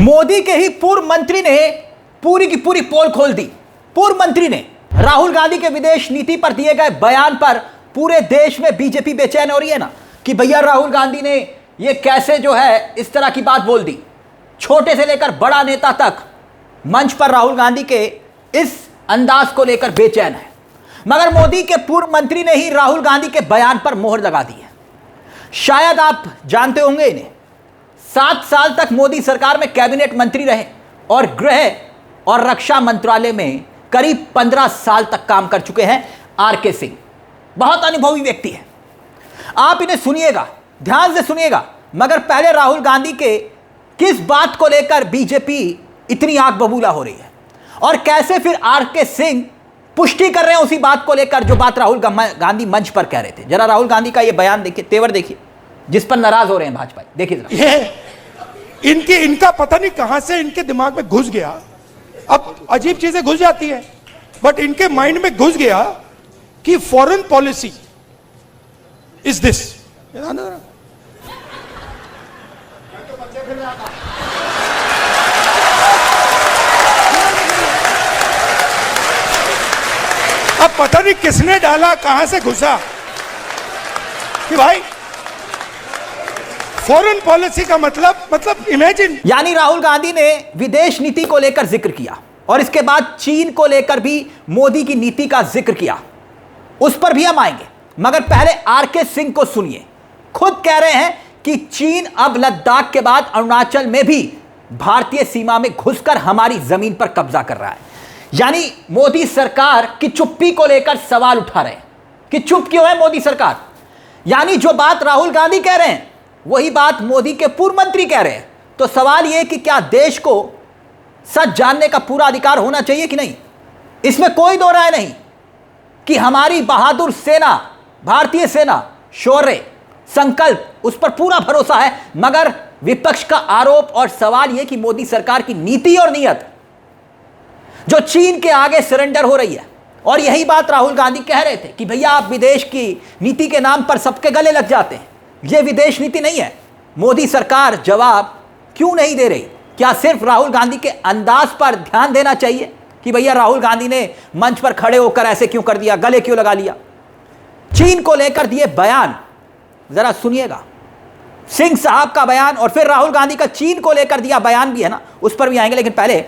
मोदी के ही पूर्व मंत्री ने पूरी की पूरी पोल खोल दी। पूर्व मंत्री ने राहुल गांधी के विदेश नीति पर दिए गए बयान पर पूरे देश में बीजेपी बेचैन हो रही है ना कि भैया राहुल गांधी ने ये कैसे जो है इस तरह की बात बोल दी। छोटे से लेकर बड़ा नेता तक मंच पर राहुल गांधी के इस अंदाज को लेकर बेचैन है। मगर मोदी के पूर्व मंत्री ने ही राहुल गांधी के बयान पर मोहर लगा दी है। शायद आप जानते होंगे इन्हें, 7 साल तक मोदी सरकार में कैबिनेट मंत्री रहे और गृह और रक्षा मंत्रालय में करीब 15 साल तक काम कर चुके हैं आरके सिंह। बहुत अनुभवी व्यक्ति है। आप इन्हें सुनिएगा, ध्यान से सुनिएगा। मगर पहले राहुल गांधी के किस बात को लेकर बीजेपी इतनी आग बबूला हो रही है और कैसे फिर आरके सिंह पुष्टि कर रहे हैं उसी बात को लेकर जो बात राहुल गांधी मंच पर कह रहे थे। जरा राहुल गांधी का ये बयान देखिए, तेवर देखिए, जिस पर नाराज हो रहे हैं भाजपा। देखिए जरा। ये इनका पता नहीं कहां से इनके दिमाग में घुस गया। अब अजीब चीजें घुस जाती है, बट इनके माइंड में घुस गया कि फॉरेन पॉलिसी इज दिस। अब पता नहीं किसने डाला, कहां से घुसा कि भाई फॉरेन पॉलिसी का मतलब इमेजिन। यानी राहुल गांधी ने विदेश नीति को लेकर जिक्र किया और इसके बाद चीन को लेकर भी मोदी की नीति का जिक्र किया। उस पर भी हम आएंगे, मगर पहले आरके सिंह को सुनिए। खुद कह रहे हैं कि चीन अब लद्दाख के बाद अरुणाचल में भी भारतीय सीमा में घुसकर हमारी जमीन पर कब्जा कर रहा है। यानी मोदी सरकार की चुप्पी को लेकर सवाल उठा रहे हैं कि चुप क्यों है मोदी सरकार। यानी जो बात राहुल गांधी कह रहे हैं वही बात मोदी के पूर्व मंत्री कह रहे हैं। तो सवाल यह कि क्या देश को सच जानने का पूरा अधिकार होना चाहिए कि नहीं। इसमें कोई दो राय नहीं कि हमारी बहादुर सेना, भारतीय सेना, शौर्य, संकल्प, उस पर पूरा भरोसा है। मगर विपक्ष का आरोप और सवाल यह कि मोदी सरकार की नीति और नीयत जो चीन के आगे सरेंडर हो रही है। और यही बात राहुल गांधी कह रहे थे कि भैया आप विदेश की नीति के नाम पर सबके गले लग जाते हैं। यह विदेश नीति नहीं है। मोदी सरकार जवाब क्यों नहीं दे रही। क्या सिर्फ राहुल गांधी के अंदाज पर ध्यान देना चाहिए कि भैया राहुल गांधी ने मंच पर खड़े होकर ऐसे क्यों कर दिया, गले क्यों लगा लिया। चीन को लेकर दिए बयान जरा सुनिएगा। सिंह साहब का बयान और फिर राहुल गांधी का चीन को लेकर दिया बयान भी है ना, उस पर भी आएंगे। लेकिन पहले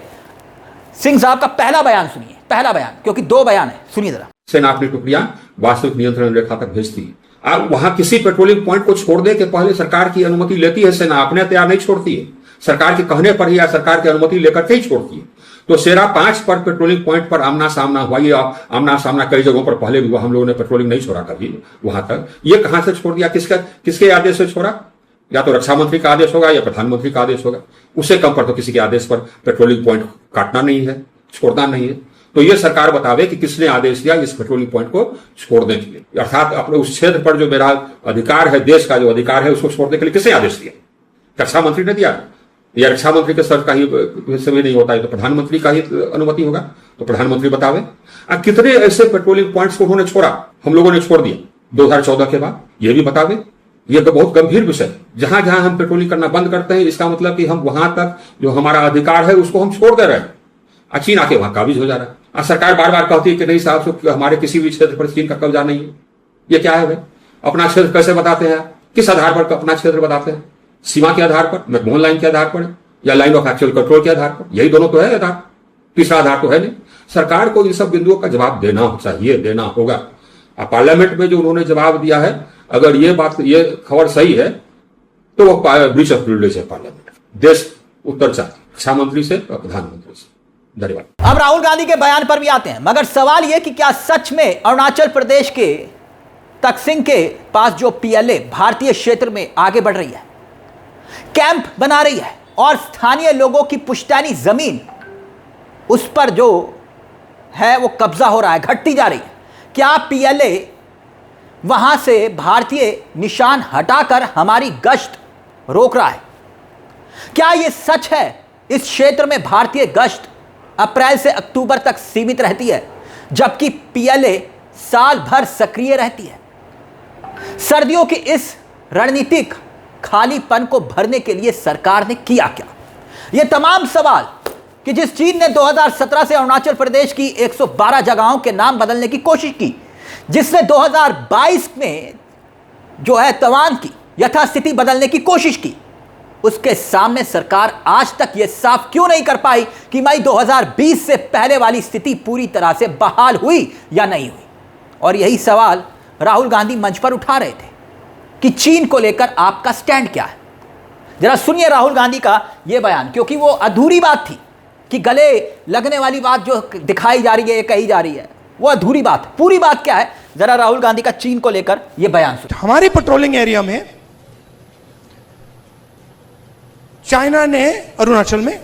सिंह साहब का पहला बयान सुनिए, पहला बयान, क्योंकि 2 बयान है। सुनिए जरा। सेना अपनी टुकड़ियां वास्तविक नियंत्रण रेखा तक भेजती है। आप वहां किसी पेट्रोलिंग पॉइंट को छोड़ दे के पहले सरकार की अनुमति लेती है सेना, अपने तैयार नहीं छोड़ती है। सरकार के कहने पर ही या सरकार की अनुमति लेकर के ही छोड़ती है। तो सेरा 5 पर पेट्रोलिंग पॉइंट पर आमना सामना हुआ। ये आमना सामना कई जगहों पर पहले भी हम लोगों ने पेट्रोलिंग नहीं छोड़ा कभी वहां तक। ये कहां से छोड़ दिया, किसके आदेश से छोड़ा। या तो रक्षा मंत्री का आदेश होगा या प्रधानमंत्री का आदेश होगा। उससे कम पर तो किसी के आदेश पर पेट्रोलिंग पॉइंट काटना नहीं है, छोड़ना नहीं है। तो ये सरकार बतावे कि किसने आदेश दिया इस पेट्रोलिंग पॉइंट को छोड़ने के लिए, अर्थात अपने उस क्षेत्र पर जो मेरा अधिकार है, देश का जो अधिकार है, उसको छोड़ने के लिए किसने आदेश दिया। रक्षा मंत्री ने दिया या रक्षा मंत्री के स्तर का ही समय नहीं होता है तो प्रधानमंत्री का ही अनुमति होगा, तो प्रधानमंत्री बतावे। कितने ऐसे पेट्रोलिंग पॉइंट्स को उन्होंने छोड़ा, हम लोगों ने छोड़ दिया 2014 के बाद, यह भी बतावे। यह तो बहुत गंभीर विषय है। जहां जहां हम पेट्रोलिंग करना बंद करते हैं इसका मतलब कि हम वहां तक जो हमारा अधिकार है उसको हम छोड़ दे रहे हैं। चीन आके वहां काबिज हो जा रहा है। सरकार बार बार कहती है कि नहीं साहब, हमारे किसी भी क्षेत्र पर चीन का कब्जा नहीं है। ये क्या है भाई, अपना क्षेत्र कैसे बताते हैं, किस आधार पर अपना क्षेत्र बताते हैं। सीमा के आधार पर, मैकमोहन लाइन के आधार पर या लाइन ऑफ एक्चुअल कंट्रोल के आधार पर, यही दोनों तो है आधार, तीसरा आधार तो है नहीं। सरकार को इन सब बिंदुओं का जवाब देना चाहिए, देना होगा। पार्लियामेंट में जो उन्होंने जवाब दिया है, अगर ये खबर सही है तो वो ब्रीच ऑफ प्रिविलेज है। पार्लियामेंट देश उत्तर चाहती रक्षा मंत्री से और प्रधानमंत्री से। धन्यवाद। अब राहुल गांधी के बयान पर भी आते हैं, मगर सवाल यह कि क्या सच में अरुणाचल प्रदेश के तकसिंग के पास जो पीएलए भारतीय क्षेत्र में आगे बढ़ रही है, कैंप बना रही है और स्थानीय लोगों की पुश्तैनी जमीन उस पर जो है वो कब्जा हो रहा है, घटती जा रही है। क्या पीएलए वहां से भारतीय निशान हटाकर हमारी गश्त रोक रहा है। क्या यह सच है इस क्षेत्र में भारतीय गश्त अप्रैल से अक्टूबर तक सीमित रहती है, जबकि पीएलए साल भर सक्रिय रहती है। सर्दियों की इस रणनीतिक खालीपन को भरने के लिए सरकार ने किया क्या। ये तमाम सवाल कि जिस चीन ने 2017 से अरुणाचल प्रदेश की 112 जगहों के नाम बदलने की कोशिश की, जिसने 2022 में जो है तवांग की यथास्थिति बदलने की कोशिश की, उसके सामने सरकार आज तक यह साफ क्यों नहीं कर पाई कि मई 2020 से पहले वाली स्थिति पूरी तरह से बहाल हुई या नहीं हुई। और यही सवाल राहुल गांधी मंच पर उठा रहे थे कि चीन को लेकर आपका स्टैंड क्या है। जरा सुनिए राहुल गांधी का यह बयान, क्योंकि वो अधूरी बात थी कि गले लगने वाली बात जो दिखाई जा रही है, कही जा रही है, वो अधूरी बात है। पूरी बात क्या है, जरा राहुल गांधी का चीन को लेकर यह बयान सुनिए। हमारी पेट्रोलिंग एरिया में चाइना ने अरुणाचल में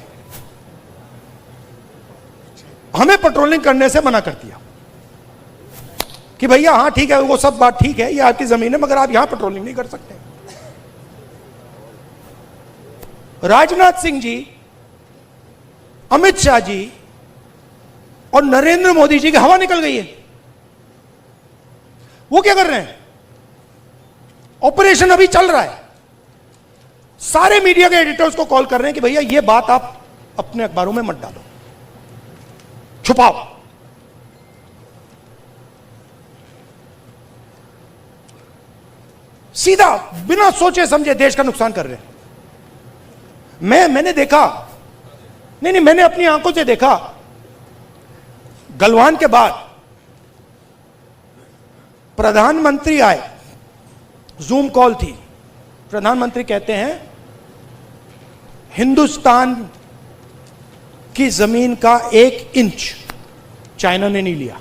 हमें पेट्रोलिंग करने से मना कर दिया कि भैया हां ठीक है, वो सब बात ठीक है, ये आपकी जमीन है, मगर आप यहां पेट्रोलिंग नहीं कर सकते। राजनाथ सिंह जी, अमित शाह जी और नरेंद्र मोदी जी की हवा निकल गई है। वो क्या कर रहे हैं? ऑपरेशन अभी चल रहा है, सारे मीडिया के एडिटर्स को कॉल कर रहे हैं कि भैया ये बात आप अपने अखबारों में मत डालो, छुपाओ। सीधा बिना सोचे समझे देश का नुकसान कर रहे हैं। मैंने देखा, नहीं मैंने अपनी आंखों से देखा, गलवान के बाद प्रधानमंत्री आए, जूम कॉल थी, प्रधानमंत्री कहते हैं हिंदुस्तान की जमीन का 1 इंच चाइना ने नहीं लिया।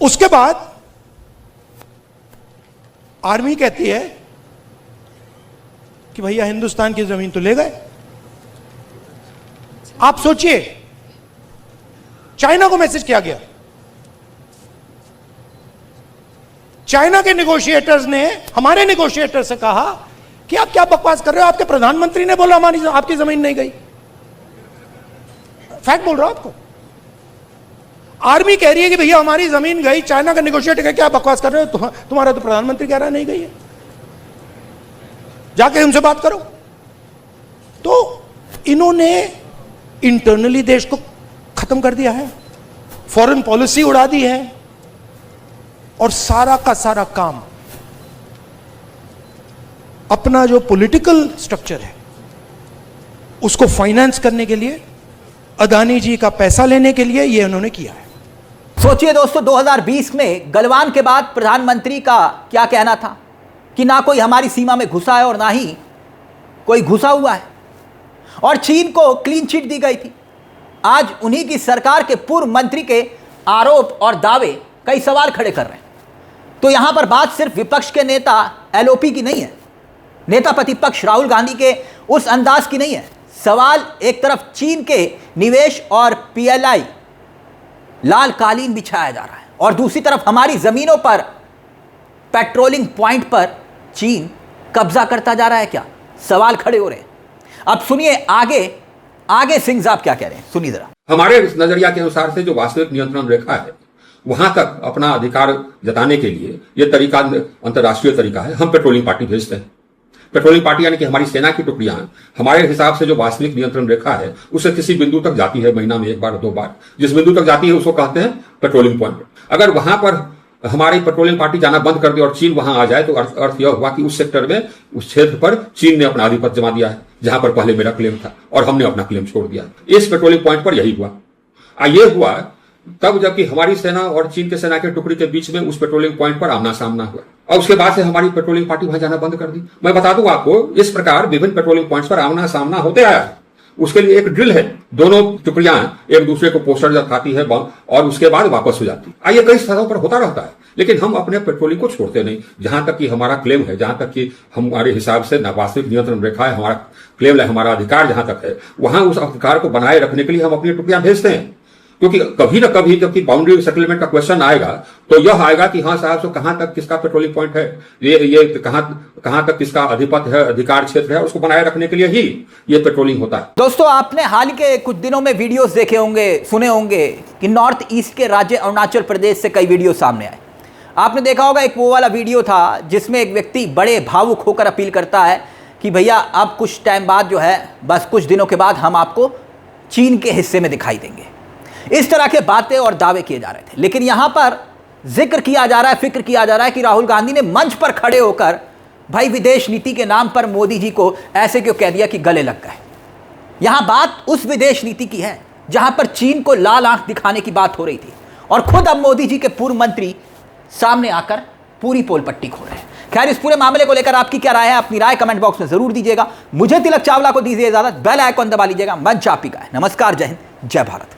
उसके बाद आर्मी कहती है कि भैया हिंदुस्तान की जमीन तो ले गए। आप सोचिए, चाइना को मैसेज किया गया, चाइना के नेगोशिएटर्स ने हमारे नेगोशिएटर से कहा कि आप क्या बकवास कर रहे हो, आपके प्रधानमंत्री ने बोला हमारी आपकी जमीन नहीं गई। फैक्ट बोल रहा हूं आपको। आर्मी कह रही है कि भैया हमारी जमीन गई, चाइना का नेगोशिएटर कह क्या बकवास कर रहे हो, तुम्हारा तो प्रधानमंत्री कह रहा नहीं गई है, जाके उनसे बात करो। तो इन्होंने इंटरनली देश को खत्म कर दिया है, फॉरेन पॉलिसी उड़ा दी है, और सारा का सारा काम अपना जो पॉलिटिकल स्ट्रक्चर है उसको फाइनेंस करने के लिए, अदानी जी का पैसा लेने के लिए ये उन्होंने किया है। सोचिए दोस्तों, 2020 में गलवान के बाद प्रधानमंत्री का क्या कहना था कि ना कोई हमारी सीमा में घुसा है और ना ही कोई घुसा हुआ है, और चीन को क्लीन चिट दी गई थी। आज उन्हीं की सरकार के पूर्व मंत्री के आरोप और दावे कई सवाल खड़े कर रहे हैं। तो यहां पर बात सिर्फ विपक्ष के नेता एलओपी की नहीं है, नेता प्रतिपक्ष राहुल गांधी के उस अंदाज की नहीं है। सवाल एक तरफ चीन के निवेश और पीएलआई लाल कालीन बिछाया जा रहा है, और दूसरी तरफ हमारी जमीनों पर पेट्रोलिंग पॉइंट पर चीन कब्जा करता जा रहा है। क्या सवाल खड़े हो रहे हैं। अब सुनिए आगे सिंह साहब क्या कह रहे हैं, सुनिए जरा। हमारे नजरिया के अनुसार से जो वास्तविक नियंत्रण रेखा है, वहां तक अपना अधिकार जताने के लिए यह तरीका अंतर्राष्ट्रीय तरीका है। हम पेट्रोलिंग पार्टी भेजते हैं। पेट्रोलिंग पार्टी यानी कि हमारी सेना की टुकड़ियां हमारे हिसाब से जो वास्तविक नियंत्रण रेखा है उससे किसी बिंदु तक जाती है, महीना में 1 बार 2 बार, जिस बिंदु तक जाती है उसको कहते हैं पेट्रोलिंग पॉइंट। अगर वहां पर हमारी पेट्रोलिंग पार्टी जाना बंद कर दे और चीन वहां आ जाए तो अर्थ यह हुआ कि उस सेक्टर में, उस क्षेत्र पर चीन ने अपना आधिपत्य जमा दिया है, जहां पर पहले मेरा क्लेम था, और हमने अपना क्लेम छोड़ दिया। इस पेट्रोलिंग पॉइंट पर यही हुआ। ये हुआ तब जबकि हमारी सेना और चीन के सेना के टुकड़ी के बीच में उस पेट्रोलिंग पॉइंट पर आमना सामना हुआ, और उसके बाद से हमारी पेट्रोलिंग पार्टी वहां जाना बंद कर दी। मैं बता दूं आपको, इस प्रकार विभिन्न पेट्रोलिंग पॉइंट्स पर आमना सामना होते आया। उसके लिए एक ड्रिल है, दोनों टुकड़ियां एक दूसरे को पोस्टर दिखाती है और उसके बाद वापस हो जाती है। ये कई स्थलों पर होता रहता है, लेकिन हम अपने पेट्रोलिंग को छोड़ते नहीं। जहां तक कि हमारा क्लेम है, जहां तक कि हमारे हिसाब से वास्तविक नियंत्रण रेखा है, हमारा क्लेम है, हमारा अधिकार जहां तक है, वहां उस अधिकार को बनाए रखने के लिए हम अपनी टुकड़ियां भेजते हैं। क्योंकि कभी ना कभी जबकि बाउंड्री सेटलमेंट का क्वेश्चन आएगा तो यह आएगा कि हाँ साहब, तो कहां तक किसका पेट्रोलिंग पॉइंट है, ये कहां तक किसका अधिपत्य है, अधिकार क्षेत्र है, उसको बनाए रखने के लिए ही ये पेट्रोलिंग होता है। दोस्तों, आपने हाल के कुछ दिनों में वीडियोस देखे होंगे, सुने होंगे कि नॉर्थ ईस्ट के राज्य अरुणाचल प्रदेश से कई वीडियो सामने आए। आपने देखा होगा एक वो वाला वीडियो था जिसमें एक व्यक्ति बड़े भावुक होकर अपील करता है कि भैया अब कुछ टाइम बाद जो है, बस कुछ दिनों के बाद हम आपको चीन के हिस्से में दिखाई देंगे। इस तरह के बातें और दावे किए जा रहे थे, लेकिन यहां पर जिक्र किया जा रहा है, फिक्र किया जा रहा है कि राहुल गांधी ने मंच पर खड़े होकर भाई विदेश नीति के नाम पर मोदी जी को ऐसे क्यों कह दिया कि गले लग गए। यहां बात उस विदेश नीति की है जहां पर चीन को लाल आंख दिखाने की बात हो रही थी, और खुद अब मोदी जी के पूर्व मंत्री सामने आकर पूरी पोल पट्टी खोल रहे हैं। खैर, इस पूरे मामले को लेकर आपकी क्या राय है? अपनी राय कमेंट बॉक्स में जरूर दीजिएगा। मुझे तिलक चावला को दीजिए इजाजत। बेल आइकॉन दबा लीजिएगा। मंच आप ही का है। नमस्कार, जय हिंद, जय भारत।